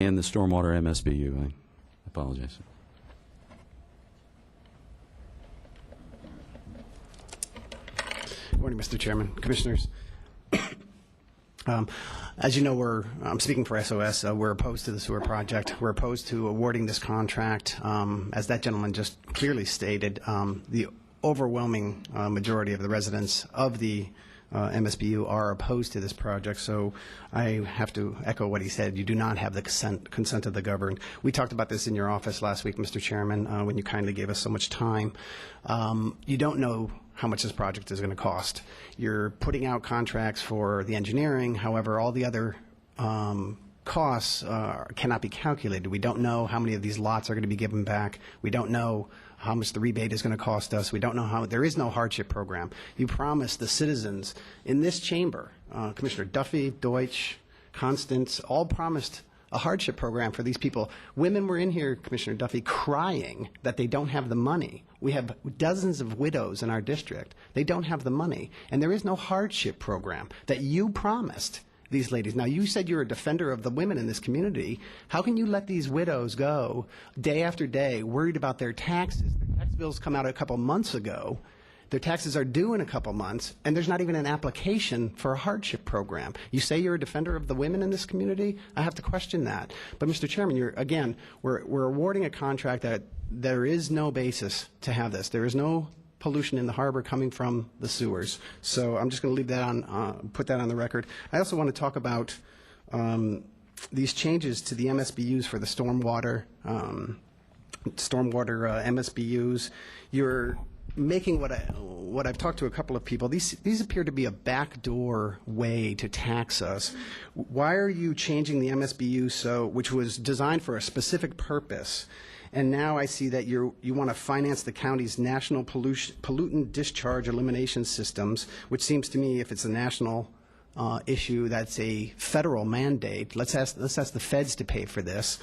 And the stormwater MSBU. I apologize. Good morning, Mr. Chairman, Commissioners. As you know, I'm speaking for SOS. We're opposed to the sewer project. We're opposed to awarding this contract. As that gentleman just clearly stated, the overwhelming majority of the residents of the MSBU are opposed to this project, so I have to echo what he said. You do not have the consent of the governed. We talked about this in your office last week, Mr. Chairman, when you kindly gave us so much time. You don't know how much this project is going to cost. You're putting out contracts for the engineering. However, all the other costs cannot be calculated. We don't know how many of these lots are going to be given back. We don't know how much the rebate is going to cost us. We don't know how. There is no hardship program. You promised the citizens in this chamber, Commissioner Duffy, Deutsch, Constance, all promised a hardship program for these people. Women were in here, Commissioner Duffy, crying that they don't have the money. We have dozens of widows in our district. They don't have the money. And there is no hardship program that you promised these ladies. Now, you said you're a defender of the women in this community. How can you let these widows go day after day worried about their taxes? Their tax bills come out a couple months ago. Their taxes are due in a couple months, and there's not even an application for a hardship program. You say you're a defender of the women in this community? I have to question that. But, Mr. Chairman, again, we're awarding a contract that there is no basis to have this. There is no pollution in the harbor coming from the sewers. So I'm just going to leave that on, put that on the record. I also want to talk about these changes to the MSBU's for the stormwater MSBU's. You're making what I've talked to a couple of people. These appear to be a backdoor way to tax us. Why are you changing the MSBU which was designed for a specific purpose? And now I see that you want to finance the county's national pollutant discharge elimination systems, which seems to me, if it's a national issue, that's a federal mandate. Let's ask the feds to pay for this,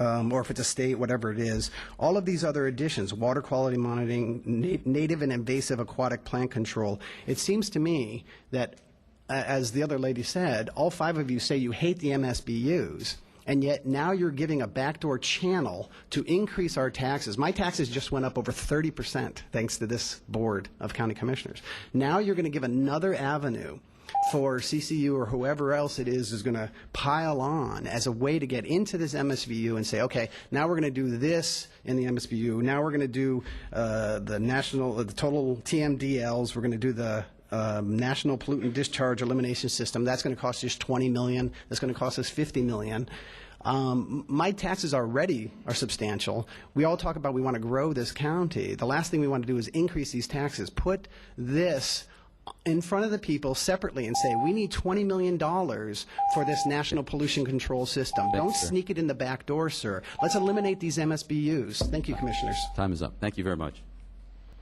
or if it's a state, whatever it is. All of these other additions, water quality monitoring, native and invasive aquatic plant control. It seems to me that, as the other lady said, all five of you say you hate the MSBU's. And yet now you're giving a backdoor channel to increase our taxes. My taxes just went up over 30% thanks to this board of county commissioners. Now you're going to give another avenue for CCU or whoever else it is going to pile on as a way to get into this MSBU and say, okay, now we're going to do this in the MSBU. Now we're going to do the total TMDLs. We're going to do the National Pollutant Discharge Elimination System. That's going to cost us $20 million. That's going to cost us $50 million. My taxes already are substantial. We all talk about we want to grow this county. The last thing we want to do is increase these taxes. Put this in front of the people separately and say, we need $20 million for this national pollution control system. Don't sneak it in the back door, sir. Let's eliminate these MSBU's. Thank you, Commissioners. Time is up. Thank you very much.